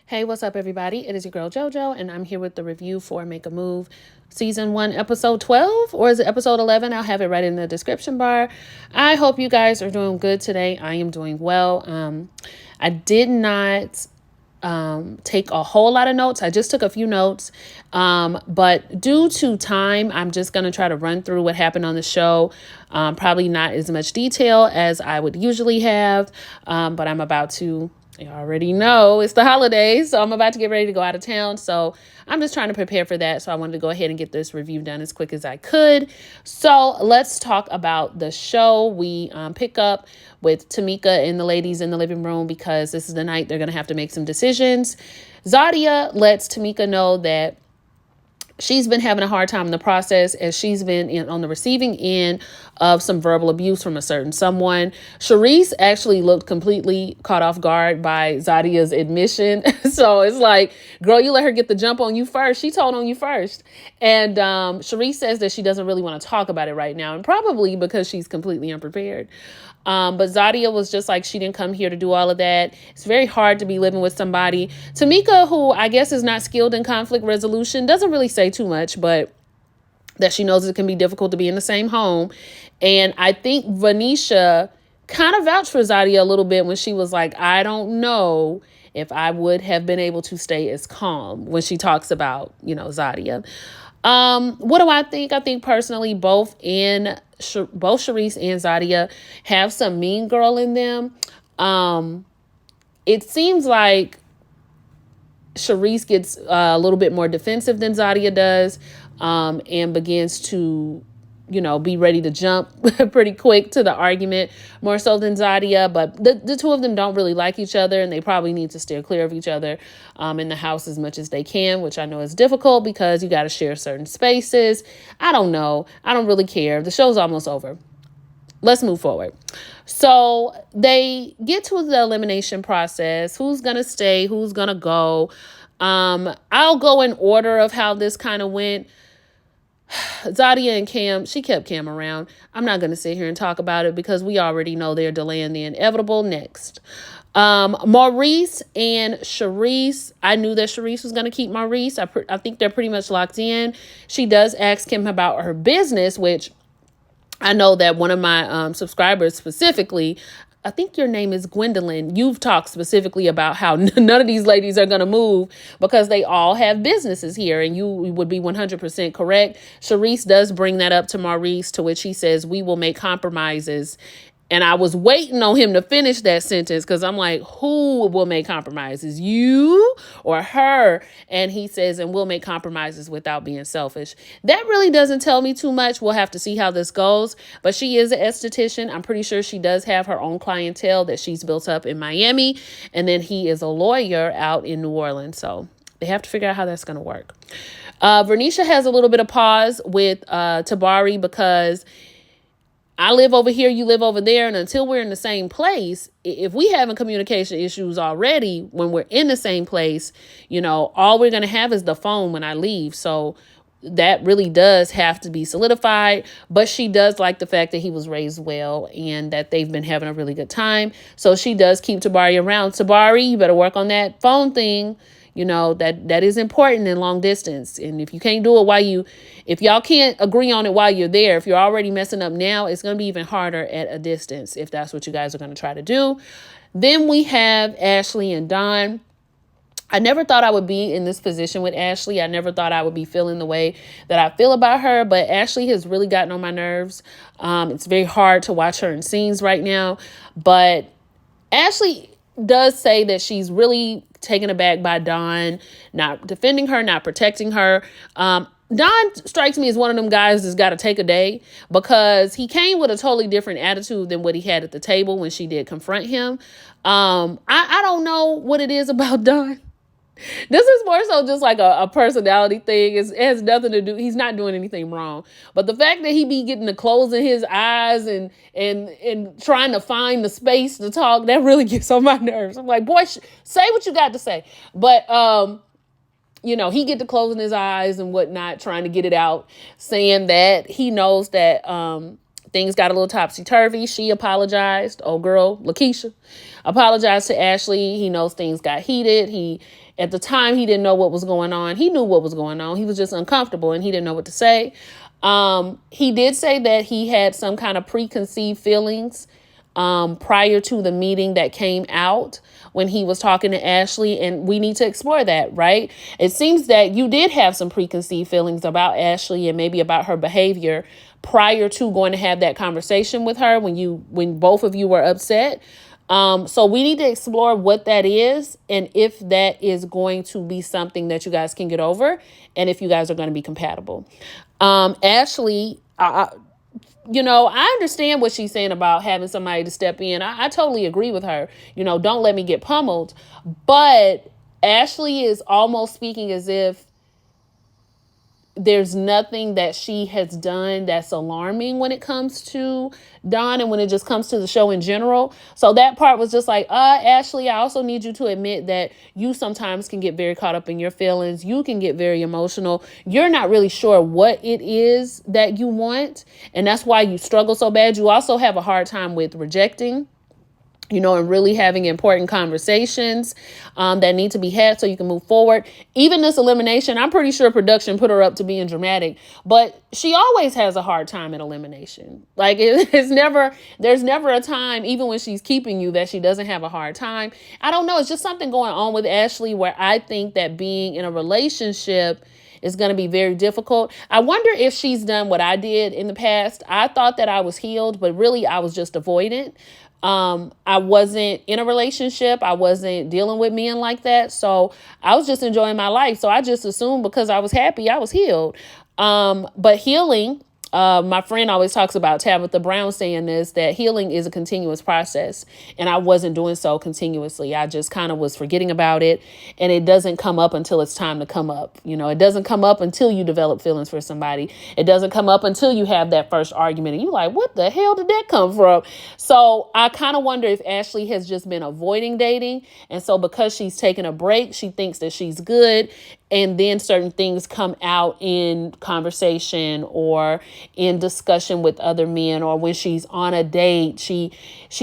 Hey, what's up, everybody? It is your girl JoJo, and I'm here with the review for Make a Move Season 1, Episode 12, or is it Episode 11? I'll have it right in the description bar. I hope you guys are doing good today. I am doing well. I did not take a whole lot of notes. I just took a few notes. But due to time, I'm just going to try to run through what happened on the show. Probably not as much detail as I would usually have, but I'm about to. You already know it's the holidays, so I'm about to get ready to go out of town. So I'm just trying to prepare for that. So I wanted to go ahead and get this review done as quick as I could. So let's talk about the show. We pick up with Tamika and the ladies in the living room because this is the night they're going to have to make some decisions. Zadia lets Tamika know that she's been having a hard time in the process as she's been on the receiving end of some verbal abuse from a certain someone. Charisse actually looked completely caught off guard by Zadia's admission. So it's like, girl, you let her get the jump on you first. She told on you first. And Charisse says that she doesn't really want to talk about it right now, and probably because she's completely unprepared. But Zadia was just like, she didn't come here to do all of that. It's very hard to be living with somebody. Tamika, who I guess is not skilled in conflict resolution, doesn't really say too much, but that she knows it can be difficult to be in the same home. And I think Venetia kind of vouched for Zadia a little bit when she was like, I don't know if I would have been able to stay as calm when she talks about, Zadia. What do I think? I think personally, both Charisse and Zadia have some mean girl in them. It seems like Charisse gets a little bit more defensive than Zadia does, and begins to, be ready to jump pretty quick to the argument, more so than Zadia. But the two of them don't really like each other, and they probably need to steer clear of each other in the house as much as they can, which I know is difficult because you got to share certain spaces. I don't know. I don't really care. The show's almost over. Let's move forward. So they get to the elimination process. Who's going to stay? Who's going to go? I'll go in order of how this kind of went. Zadia and Cam, she kept Cam around. I'm not going to sit here and talk about it because we already know they're delaying the inevitable. Next. Maurice and Charisse. I knew that Charisse was going to keep Maurice. I think they're pretty much locked in. She does ask him about her business, which I know that one of my subscribers specifically, I think your name is Gwendolyn. You've talked specifically about how none of these ladies are going to move because they all have businesses here, and you would be 100% correct. Charisse does bring that up to Maurice, to which he says, we will make compromises. And I was waiting on him to finish that sentence because I'm like, who will make compromises, you or her? And he says, and we'll make compromises without being selfish. That really doesn't tell me too much. We'll have to see how this goes. But she is an esthetician. I'm pretty sure she does have her own clientele that she's built up in Miami. And then he is a lawyer out in New Orleans. So they have to figure out how that's going to work. Vernisha has a little bit of pause with Tabari because I live over here, you live over there. And until we're in the same place, if we having communication issues already, when we're in the same place, all we're going to have is the phone when I leave. So that really does have to be solidified. But she does like the fact that he was raised well and that they've been having a really good time. So she does keep Tabari around. Tabari, you better work on that phone thing. That is important in long distance. And if you can't do it if y'all can't agree on it while you're there, if you're already messing up now, it's going to be even harder at a distance if that's what you guys are going to try to do. Then we have Ashley and Don. I never thought I would be in this position with Ashley. I never thought I would be feeling the way that I feel about her, but Ashley has really gotten on my nerves. It's very hard to watch her in scenes right now, but Ashley does say that she's really taken aback by Don not defending her, not protecting her. Don strikes me as one of them guys that's got to take a day because he came with a totally different attitude than what he had at the table when she did confront him. I don't know what it is about Don. This is more so just like a personality thing. It has nothing to do. He's not doing anything wrong. But the fact that he be getting the clothes in his eyes and trying to find the space to talk, that really gets on my nerves. I'm like, boy, say what you got to say. But, he get the clothes in his eyes and whatnot, trying to get it out, saying that he knows that things got a little topsy-turvy. She apologized. Oh, girl, Lakeisha. apologized to Ashley. He knows things got heated. At the time, he didn't know what was going on. He knew what was going on. He was just uncomfortable and he didn't know what to say. He did say that he had some kind of preconceived feelings prior to the meeting that came out when he was talking to Ashley, and we need to explore that, right? It seems that you did have some preconceived feelings about Ashley and maybe about her behavior prior to going to have that conversation with her when both of you were upset. So we need to explore what that is and if that is going to be something that you guys can get over and if you guys are going to be compatible. Ashley, I understand what she's saying about having somebody to step in. I totally agree with her. Don't let me get pummeled. But Ashley is almost speaking as if there's nothing that she has done that's alarming when it comes to Don and when it just comes to the show in general. So that part was just like, Ashley, I also need you to admit that you sometimes can get very caught up in your feelings. You can get very emotional. You're not really sure what it is that you want. And that's why you struggle so bad. You also have a hard time with rejecting, and really having important conversations that need to be had so you can move forward. Even this elimination, I'm pretty sure production put her up to being dramatic, but she always has a hard time at elimination. Like there's never a time, even when she's keeping you, that she doesn't have a hard time. I don't know. It's just something going on with Ashley where I think that being in a relationship is going to be very difficult. I wonder if she's done what I did in the past. I thought that I was healed, but really I was just avoidant. I wasn't in a relationship. I wasn't dealing with men like that. So I was just enjoying my life. So I just assumed because I was happy, I was healed. But healing, my friend always talks about Tabitha Brown saying this, that healing is a continuous process. And I wasn't doing so continuously. I just kind of was forgetting about it. And it doesn't come up until it's time to come up. It doesn't come up until you develop feelings for somebody. It doesn't come up until you have that first argument. And you're like, what the hell did that come from? So I kind of wonder if Ashley has just been avoiding dating. And so because she's taking a break, she thinks that she's good. And then certain things come out in conversation or in discussion with other men, or when she's on a date, she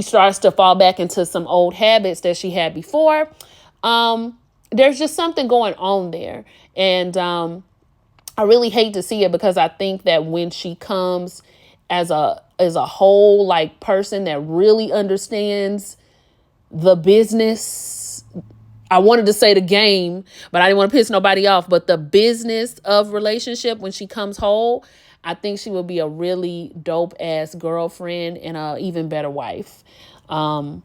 starts to fall back into some old habits that she had before. There's just something going on there. And I really hate to see it because I think that when she comes as a whole like person that really understands the business, I wanted to say the game, but I didn't want to piss nobody off. But the business of relationship, when she comes whole, I think she will be a really dope ass girlfriend and a even better wife. But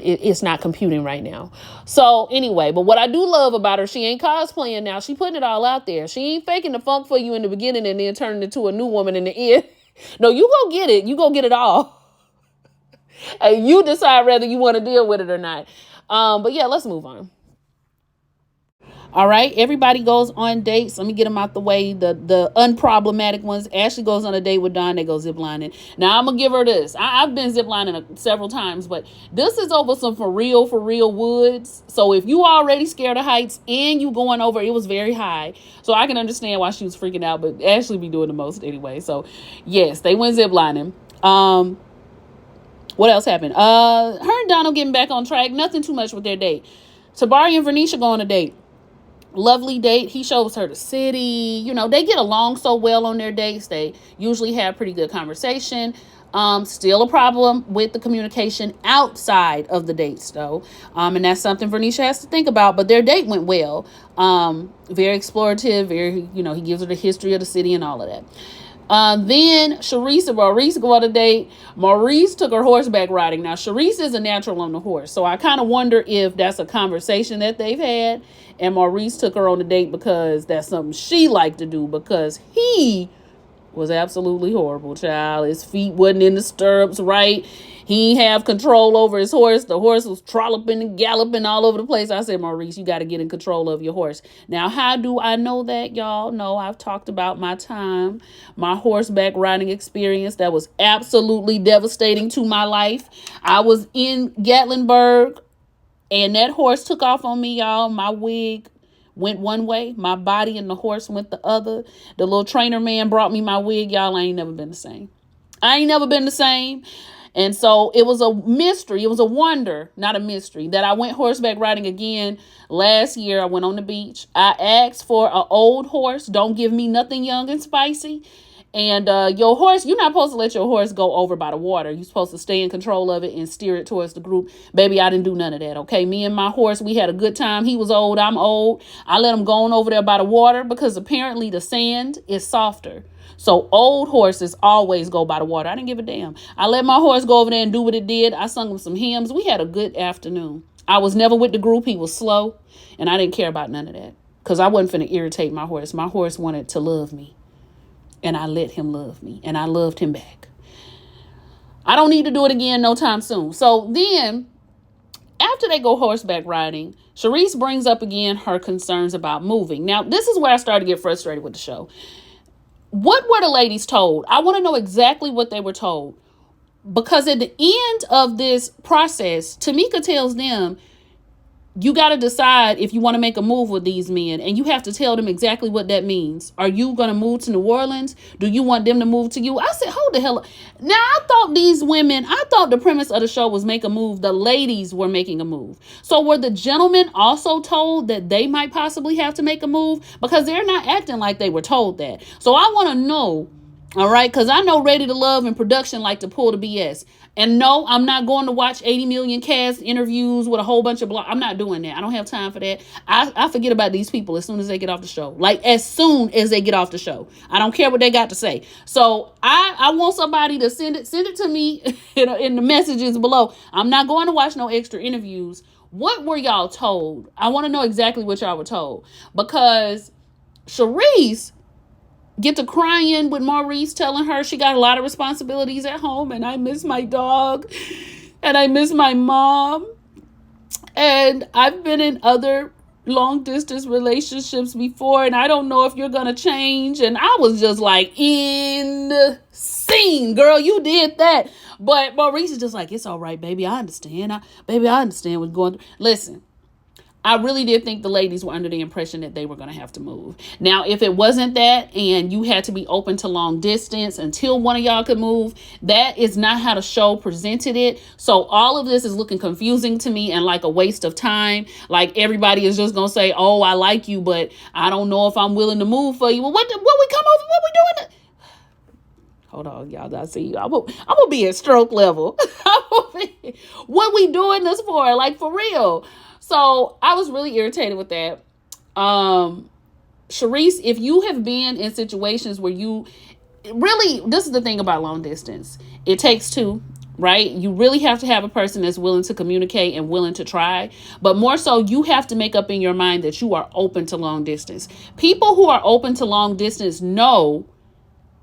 it's not computing right now. So anyway, but what I do love about her, she ain't cosplaying now. She putting it all out there. She ain't faking the funk for you in the beginning and then turning into a new woman in the end. No, you go get it. You go get it all. And you decide whether you want to deal with it or not. But yeah, let's move on. All right, everybody goes on dates. Let me get them out the way. The unproblematic ones. Ashley goes on a date with Don. They go ziplining. Now, I'm going to give her this. I've been ziplining several times, but this is over some for real woods. So if you already scared of heights and you going over, it was very high. So I can understand why she was freaking out, but Ashley be doing the most anyway. So yes, they went ziplining. What else happened? Her and Donald getting back on track. Nothing too much with their date. Tabari and Vernisha go on a date. Lovely date. He shows her the city. They get along so well on their dates. They usually have pretty good conversation. Still a problem with the communication outside of the dates, though. And that's something Vernisha has to think about. But their date went well. Very explorative. He gives her the history of the city and all of that. Then Charisse and Maurice go on a date. Maurice took her horseback riding. Now, Charisse is a natural on the horse. So I kind of wonder if that's a conversation that they've had. And Maurice took her on a date because that's something she liked to do, because he was absolutely horrible, child. His feet wasn't in the stirrups right. He didn't have control over his horse. The horse was trolloping and galloping all over the place. I said, Maurice, you got to get in control of your horse. Now, how do I know that, y'all? No, I've talked about my horseback riding experience that was absolutely devastating to my life. I was in Gatlinburg, and that horse took off on me, y'all. My wig went one way. My body and the horse went the other. The little trainer man brought me my wig. Y'all, I ain't never been the same. And so it was a mystery. It was a wonder, not a mystery, that I went horseback riding again last year. I went on the beach. I asked for an old horse. Don't give me nothing young and spicy. And your horse, you're not supposed to let your horse go over by the water. You're supposed to stay in control of it and steer it towards the group. Baby, I didn't do none of that, okay? Me and my horse, we had a good time. He was old, I'm old. I let him go on over there by the water because apparently the sand is softer. So old horses always go by the water. I didn't give a damn. I let my horse go over there and do what it did. I sung him some hymns. We had a good afternoon. I was never with the group. He was slow, and I didn't care about none of that because I wasn't finna irritate my horse. My horse wanted to love me. And I let him love me. And I loved him back. I don't need to do it again no time soon. So then, after they go horseback riding, Charisse brings up again her concerns about moving. Now, this is where I started to get frustrated with the show. What were the ladies told? I want to know exactly what they were told. Because at the end of this process, Tamika tells them, you got to decide if you want to make a move with these men, and you have to tell them exactly what that means. Are you going to move to New Orleans? Do you want them to move to you? I said, hold the hell up. Now, I thought the premise of the show was make a move. The ladies were making a move. So were the gentlemen also told that they might possibly have to make a move? Because they're not acting like they were told that. So I want to know, all right, because I know Ready to Love and production like to pull the BS. And no, I'm not going to watch 80 million cast interviews with a whole bunch of I'm not doing that. I don't have time for that. I forget about these people as soon as they get off the show. Like, as soon as they get off the show. I don't care what they got to say. So I want somebody to send it to me in the messages below. I'm not going to watch no extra interviews. What were y'all told? I want to know exactly what y'all were told. Because Charisse get to crying with Maurice telling her she got a lot of responsibilities at home, and I miss my dog, and I miss my mom, and I've been in other long distance relationships before, and I don't know if you're gonna change. And I was just like, in the scene, girl, you did that. But Maurice is just like, it's all right, baby, I understand. I understand what's going through. Listen, I really did think the ladies were under the impression that they were going to have to move. Now, if it wasn't that and you had to be open to long distance until one of y'all could move, that is not how the show presented it. So all of this is looking confusing to me and like a waste of time. Like, everybody is just going to say, oh, I like you, but I don't know if I'm willing to move for you. Well, what we come over? What we doing? Hold on, y'all. I see you. I'm gonna be at stroke level. What we doing this for? Like, for real. So I was really irritated with that. Charisse, if you have been in situations where this is the thing about long distance. It takes two, right? You really have to have a person that's willing to communicate and willing to try. But more so, you have to make up in your mind that you are open to long distance. People who are open to long distance know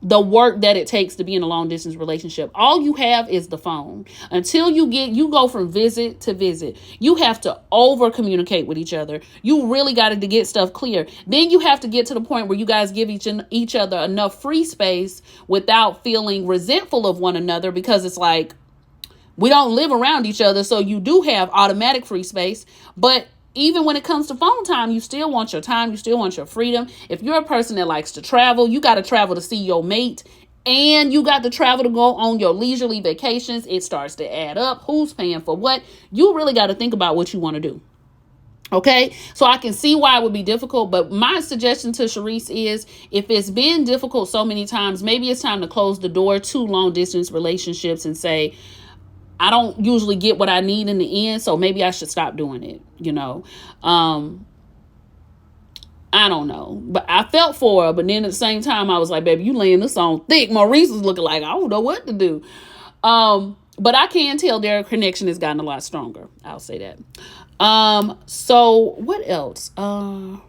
the work that it takes to be in a long distance relationship. All you have is the phone. Until you go from visit to visit, you have to over communicate with each other. You really got to get stuff clear. Then you have to get to the point where you guys give each other enough free space without feeling resentful of one another, because it's like, we don't live around each other. So you do have automatic free space, but even when it comes to phone time, you still want your time. You still want your freedom. If you're a person that likes to travel, you got to travel to see your mate, and you got to travel to go on your leisurely vacations. It starts to add up. Who's paying for what? You really got to think about what you want to do. Okay, so I can see why it would be difficult, but my suggestion to Charisse is, if it's been difficult so many times, maybe it's time to close the door to long distance relationships and say, I don't usually get what I need in the end, so maybe I should stop doing it, I don't know. But I felt for her, but then at the same time, I was like, baby, you laying this on thick. Maurice was looking like, I don't know what to do. But I can tell their connection has gotten a lot stronger. I'll say that. So what else? Y'all,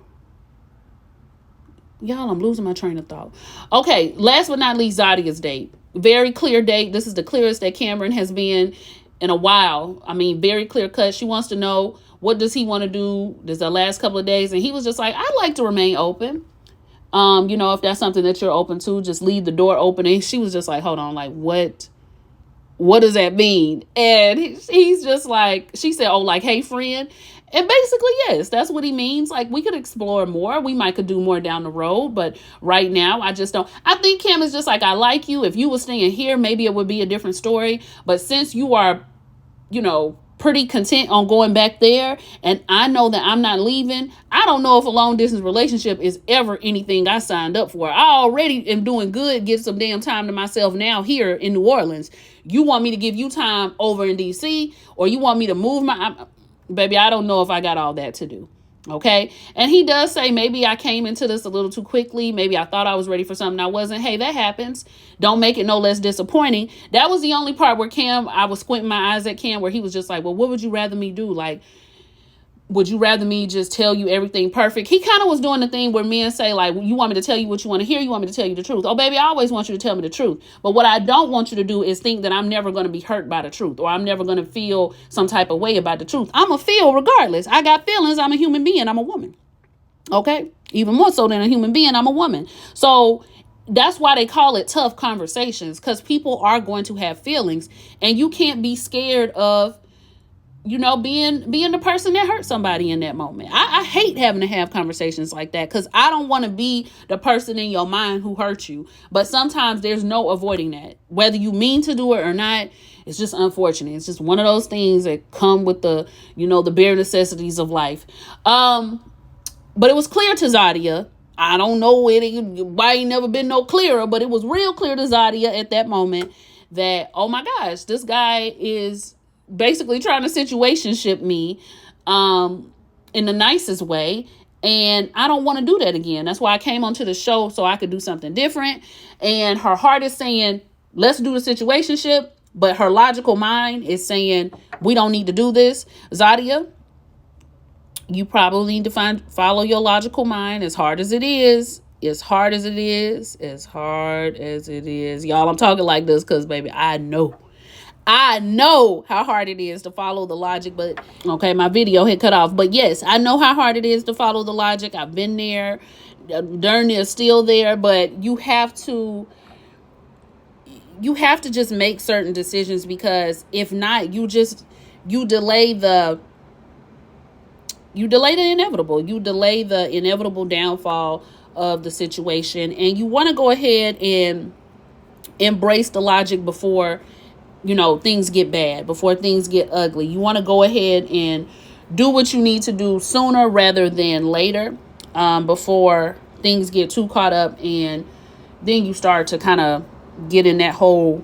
I'm losing my train of thought. Okay, last but not least, Zadia's date. Very clear date. This is the clearest that Cameron has been in a while. I mean, very clear cut. She wants to know, what does he want to do this the last couple of days? And he was just like, I'd like to remain open. If that's something that you're open to, just leave the door open. And she was just like, hold on, like, what does that mean? And he's just like, she said, oh, like, hey, friend. And basically, yes, that's what he means. Like, we could explore more. We might could do more down the road. But right now, I just don't. I think Cam is just like, I like you. If you were staying here, maybe it would be a different story. But since you are, pretty content on going back there, and I know that I'm not leaving, I don't know if a long distance relationship is ever anything I signed up for. I already am doing good, get some damn time to myself now here in New Orleans. You want me to give you time over in DC, or you want me to move baby, I don't know if I got all that to do. Okay. And he does say, maybe I came into this a little too quickly. Maybe I thought I was ready for something I wasn't. Hey, that happens. Don't make it no less disappointing. That was the only part where I was squinting my eyes at Cam, where he was just like, well, what would you rather me do? Like, would you rather me just tell you everything perfect? He kind of was doing the thing where men say, like, you want me to tell you what you want to hear? You want me to tell you the truth? Oh, baby, I always want you to tell me the truth. But what I don't want you to do is think that I'm never going to be hurt by the truth, or I'm never going to feel some type of way about the truth. I'm going to feel regardless. I got feelings. I'm a human being. I'm a woman. Okay? Even more so than a human being, I'm a woman. So that's why they call it tough conversations, because people are going to have feelings, and you can't be scared of being the person that hurt somebody in that moment. I hate having to have conversations like that, because I don't want to be the person in your mind who hurt you. But sometimes there's no avoiding that. Whether you mean to do it or not, it's just unfortunate. It's just one of those things that come with the bare necessities of life. But it was clear to Zadia. I don't know why he never been no clearer, but it was real clear to Zadia at that moment that, oh my gosh, this guy is basically trying to situationship me in the nicest way, and I don't want to do that again. That's why I came onto the show, so I could do something different. And her heart is saying, let's do the situationship, but her logical mind is saying, we don't need to do this. Zadia, you probably need to follow your logical mind. As hard as it is, y'all, I'm talking like this because, baby, I know how hard it is to follow the logic, but okay, my video had cut off. But yes, I know how hard it is to follow the logic. I've been there. Darn near still there, but you have to just make certain decisions, because if not, you delay the inevitable. You delay the inevitable downfall of the situation, and you want to go ahead and embrace the logic before things get bad, before things get ugly. You want to go ahead and do what you need to do sooner rather than later, before things get too caught up, and then you start to kind of get in that whole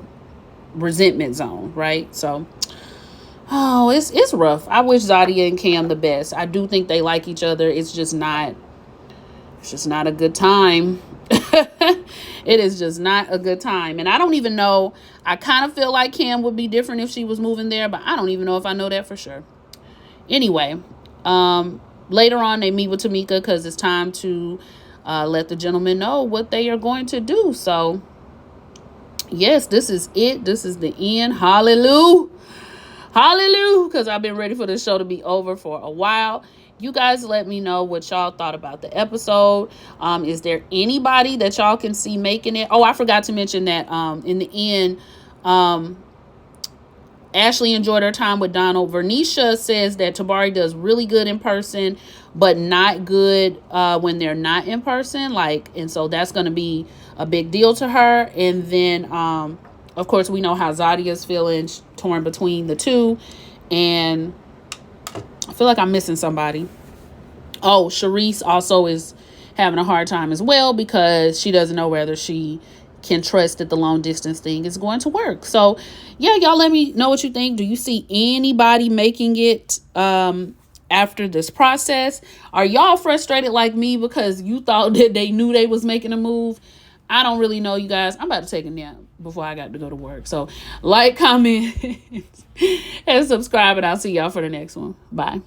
resentment zone, right? So, it's rough. I wish Zadia and Cam the best. I do think they like each other. It's just not a good time. It is just not a good time. And I don't even know. I kind of feel like Cam would be different if she was moving there, but I don't even know if I know that for sure. Anyway, later on they meet with Tamika because it's time to let the gentleman know what they are going to do. So, yes, this is it. This is the end. Hallelujah. Hallelujah. Because I've been ready for this show to be over for a while. You guys let me know what y'all thought about the episode. Is there anybody that y'all can see making it? Oh, I forgot to mention that in the end, Ashley enjoyed her time with Donald. Vernisha says that Tabari does really good in person, but not good when they're not in person. And so that's going to be a big deal to her. And then, of course, we know how Zadia's feeling, torn between the two. And I feel like I'm missing somebody. Oh, Sharice also is having a hard time as well, because she doesn't know whether she can trust that the long distance thing is going to work. So, yeah, y'all let me know what you think. Do you see anybody making it after this process? Are y'all frustrated like me because you thought that they knew they was making a move? I don't really know, you guys. I'm about to take a nap before I got to go to work. So, like, comment, and subscribe, and I'll see y'all for the next one. Bye.